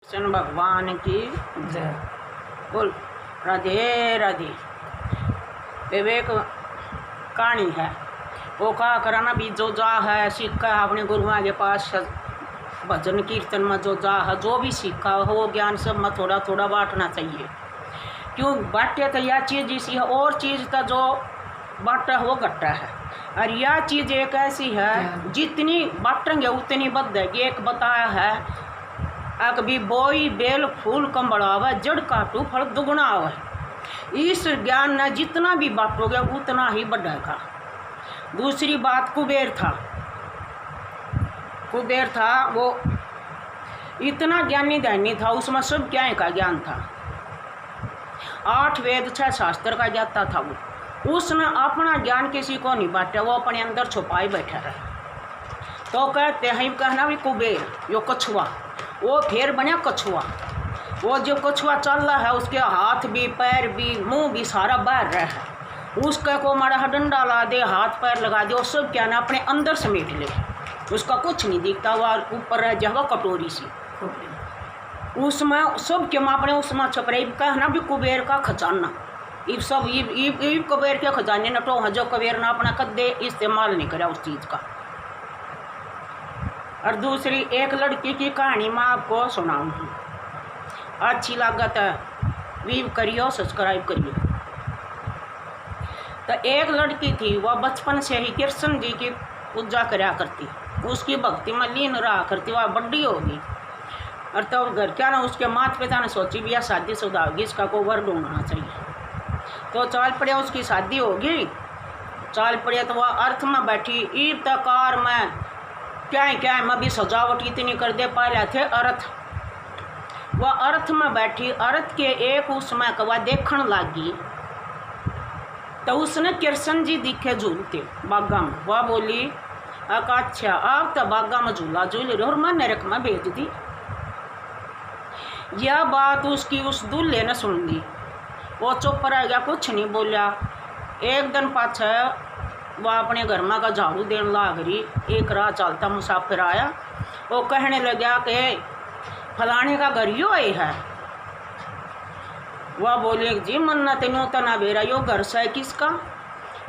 कृष्ण भगवान की जय। बोल राधे राधे। विवेक कहानी है वो का कराना भी जो जा है सीखा है अपने गुरुओं के पास भजन कीर्तन में जो जा है जो भी सीखा हो ज्ञान सब में थोड़ा थोड़ा बांटना चाहिए। क्यों बांटे तो यह चीज़ इसी है और चीज़ का जो बांटा है वो घटा है और यह चीज़ एक ऐसी है जितनी बांटेंगे उतनी बढ़ेगी। एक बताया है अकभी बोई बेल फूल कम बढ़ावे जड़ काटू फल दुगुना आवे। इस ज्ञान ने जितना भी बांटोगे उतना ही बढ़ेगा। दूसरी बात कुबेर था वो इतना ज्ञानी ध्यानी था उसमें सब क्या का ज्ञान था। 8 वेद 6 शास्त्र का जाता था वो उसने अपना ज्ञान किसी को नहीं बांटा वो अपने अंदर छुपाए बैठा रहा। तो कहते हैं कहना भी कुबेर यो कछुआ वो फिर बना कछुआ। वो जो कछुआ चल रहा है उसके हाथ भी पैर भी मुंह भी सारा बाहर रहा है। उसका को मारा डंडा ला दे हाथ पैर लगा दे और सब क्या ना अपने अंदर समेट ले। उसका कुछ नहीं दिखता वह ऊपर रह जाएगा कटोरी सी उसमें सब क्या अपने उसमें छप रही कहना भी कुबेर का खजाना। ये सब ये कुबेर के खजाने न तो जो कुबेर ना अपना कदे इस्तेमाल नहीं करा उस चीज़ का। और दूसरी एक लड़की की कहानी मैं आपको सुनाऊंगी। अच्छी लागत है व्यू करियो सब्सक्राइब करियो। तो एक लड़की थी वह बचपन से ही कृष्ण जी की पूजा करा करती उसकी भक्ति में लीन रहा करती। वह बड़ी होगी और तब तो घर क्या ना उसके माता पिता ने सोची भी यह शादीशुदा होगी इसका को वर ढूंढना चाहिए। तो चाल पड़े उसकी शादी होगी। चाल पड़े तो वह अर्थ में बैठी ईद तकार में क्या है मैं भी सजावट इतनी कर दे पहले थे अर्थ। वह अर्थ में बैठी अर्थ के एक उसमें वह देखने लगी तो उसने कृष्ण जी दिखे झूलते बागा में। वह बोली अच्छा अब तो बागा में झूला झूल रही और मैं नरक में भेज दी। यह बात उसकी उस दूल्हे ने सुन ली। वो चुप रह गया कुछ नहीं बोला। एक दिन पाछे वह अपने घर में का झाड़ू देने लाग रही। एक राह चलता मुसाफिर आया वो कहने लगा कि फलाने का घर यो है। वह बोले जी मन्ना तेनों तना बेरा यो घर से किसका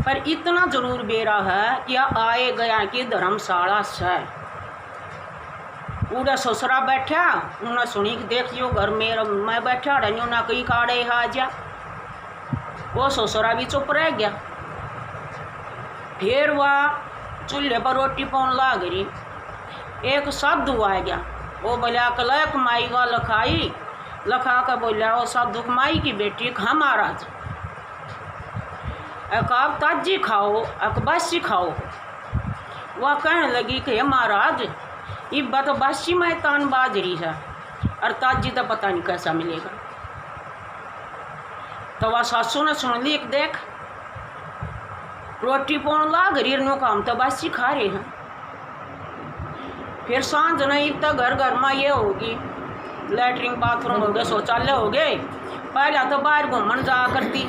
पर इतना जरूर बेरा है कि आए गया कि धर्मशाला से। उड़ा ससुरा बैठा उन्हें सुनी कि देखियो घर मेरा मैं बैठा रही ना कहीं काड़े आ जा। वो ससुरा भी चुप रह गया। फिर वह चूल्हे पर रोटी पौन ला गई। एक साधु आ गया वो बोला कलक माई व लखाई लखा कर बोला वो साधु माई की बेटी खा महाराज आप ताजी खाओ अकबासी खाओ। वह कहने लगी कि महाराज ये बात बासी में तान बाजरी है और ताजी तो पता नहीं कैसा मिलेगा। तो वह सासू ने सुन ली देख रोटी पौन ला गरीर नो काम तो बासी खा रहे हैं। फिर सांझ नहीं तो घर घर में ये होगी लैट्रिन बाथरूम हो गए शौचालय हो गए। पहले तो बाहर घूमन जा करती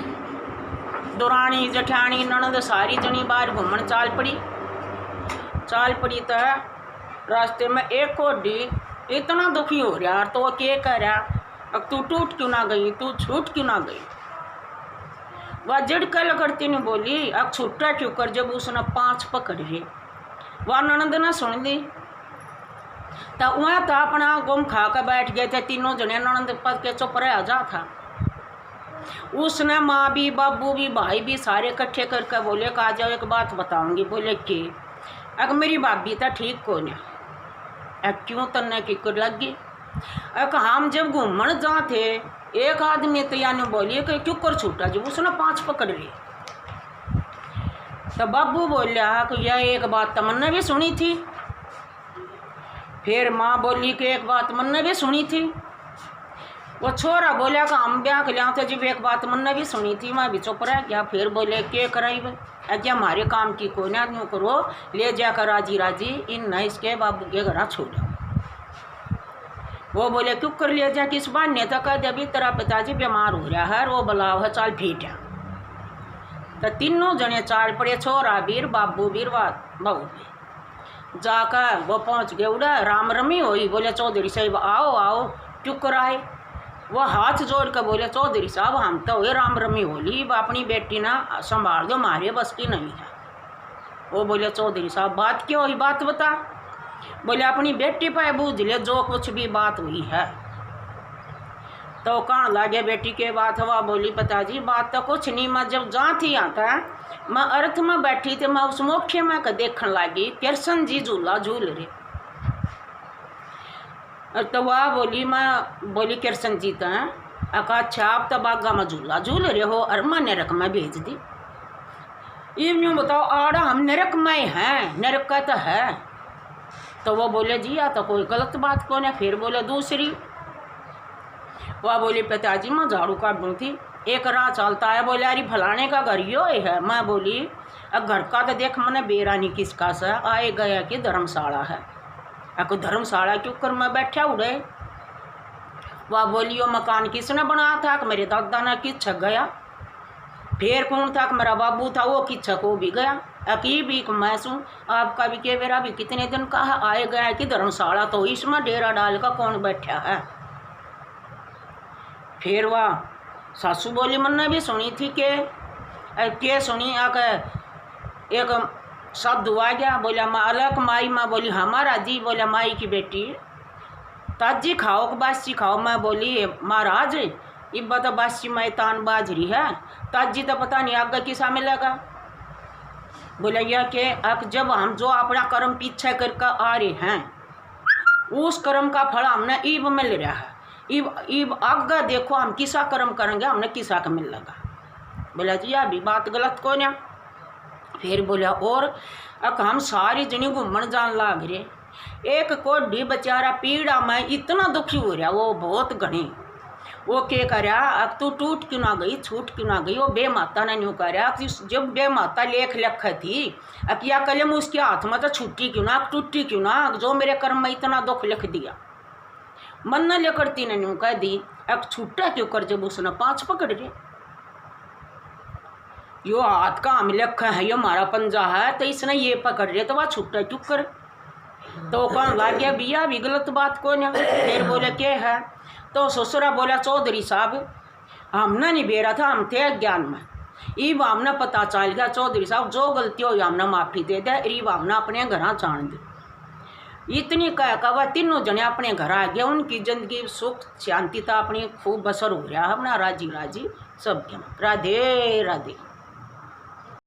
दुरानी जठानी ननद सारी जनी बाहर घूमन चाल पड़ी तो रास्ते में एक कोडी इतना दुखी हो रहा तो वो क्या कह रहा अब तू टूट क्यों ना गई तू छूट क्यों ना गई। वह जड़कल करती ने बोली अब छूटा क्यों कर जब उसने 5 पकड़ लिए। वह ननद ने सुन ली तो वह तो अपना गुम खा कर बैठ गए थे तीनों जने ननद पद के चुप रह जा था। उसने माँ भी बाबू भी भाई भी सारे इकट्ठे करके बोले कि आ जाओ एक बात बताऊंगी। बोले कि अगर मेरी भाभी तो ठीक को नहीं क्यों तन्ने की कर लगी। अगर हम जब घूमन जाते एक आदमी तो यानी बोलिए कि क्यों कर छूटा जब उसने 5 पकड़ लिए। तो बाबू बोलिया कि यह एक बात तो मैंने भी सुनी थी। फिर माँ बोली कि एक बात मैंने भी सुनी थी। वो छोरा बोलिया कि हम ब्याह के लिया तो जब एक बात मैंने भी सुनी थी मैं भी चुप रह गया। फिर बोले के कराई क्या हमारे काम की कोई ना यूँ करो ले जाकर राजी राजी इन न इसके बाबू के घर छोड़ो। वो बोले क्यों कर लिया जा किस बार ने तो कह दे अभी तेरा पिताजी बीमार हो रहा है वो बुलाव है चाल भेट है। तो तीनों जने चाल पड़े छोरा वीर बाबू वीर बहू भी जाकर वो पहुँच गए उड़ा राम रमी हुई। बोले चौधरी साहब आओ आओ चुकर आए। वह हाथ जोड़ कर बोले चौधरी साहब हम तो ये राम रमी होली अपनी बेटी ना संभाल दो, हमारे बस की नहीं है। वो बोले चौधरी साहब बात क्यों हुई, बात बता। बोले अपनी बेटी पर बूझ ले जो कुछ भी बात हुई है। तो कहाँ लागे बेटी के बात हवा। बोली पिताजी बात तो कुछ नहीं, मैं जब जहाँ थी आता मैं अर्थ में बैठी थी, मैं उस मोखे में देखने लगी कृष्ण जी झूला झूल रहे। तो वह बोली मैं बोली कृष्ण जी तो हैं। अका अच्छा आप तो बागा में झूला झूल रहे हो और मैं नरक में भेज दी। ये यूँ बताओ आड़ा हम नरक में हैं, नरक का तो है। तो वो बोले जी या तो कोई गलत बात कौन है। फिर बोले दूसरी। वह बोली पिताजी मैं झाड़ू काट दूँ थी, एक राह चलता है बोले अरे फलाने का घर यो है। मैं बोली अब घर का तो देख मैंने बेरानी किसका सा आए गया कि धर्मशाला है। को धर्मशाला के ऊपर मैं बैठा उड़े। वह बोली वो मकान किसने बनाया था कि मेरे दादा ने किच्छक गया। फिर कौन था कि मेरा बाबू था वो किच्छक हो भी गया। अकी भी मैं सुन आपका भी के मेरा भी कितने दिन का है आए गया कि धर्मशाला, तो इसमें डेरा डाल का कौन बैठा है। फिर वह सासू बोली मैंने भी सुनी थी के सुनी आकर एक शब्द हुआ गया। बोला माँ अलग माई। माँ बोली हमारा जी। बोला माई की बेटी ताजी खाओ कि बासी खाओ। मैं बोली महाराज इब्बा तो बासी मैतान बाजरी है, ताजी तो पता नहीं आगे किसा मिलेगा। बोला यह कि अब जब हम जो अपना कर्म पीछे करके आ रहे हैं उस कर्म का फल हमने ईब मिल रहा है। ईब आगे देखो हम किसा कर्म करेंगे हमने किसा का मिल लगा। बोला जी अभी बात गलत कौन है। फिर बोला और अब हम सारी जनी घूमन जान लाग रहे। एक कोढ़ी बेचारा पीड़ा में इतना दुखी हो रहा वो बहुत घनी। वो क्या करा अब तू टूट क्यों ना गई छूट क्यों ना गई। वो बे माता ने न्यू करा जब बे माता लेख लख थी अब क्या कलम उसके हाथ में तो छुट्टी क्यों ना टूटी क्यों ना जो मेरे कर्म में इतना दुख लिख दिया। मन न लेकर तीन न्यू कह दी अब छूटा क्यों कर जब उसने 5 पकड़ रहे। यो हाथ का हम लख है यो हमारा पंजा है तो इसने ये पकड़ रहे तो वह छुट्टा क्यों कर। तो कौन ला गया बिया भी गलत बात कौन है। फिर बोले क्या है। तो ससुरा बोला चौधरी साहब हमने नहीं बेरा था हम थे ज्ञान में। ईब हमने पता चल गया चौधरी साहब जो गलती हो हमने माफ़ी दे दे। ईब हमने अपने घर छाण दे। इतनी कह वह तीनों जने अपने घर आ गया। उनकी जिंदगी सुख शांति था अपनी खूब बसर हो रहा अपना राजी राजी सब। राधे राधे।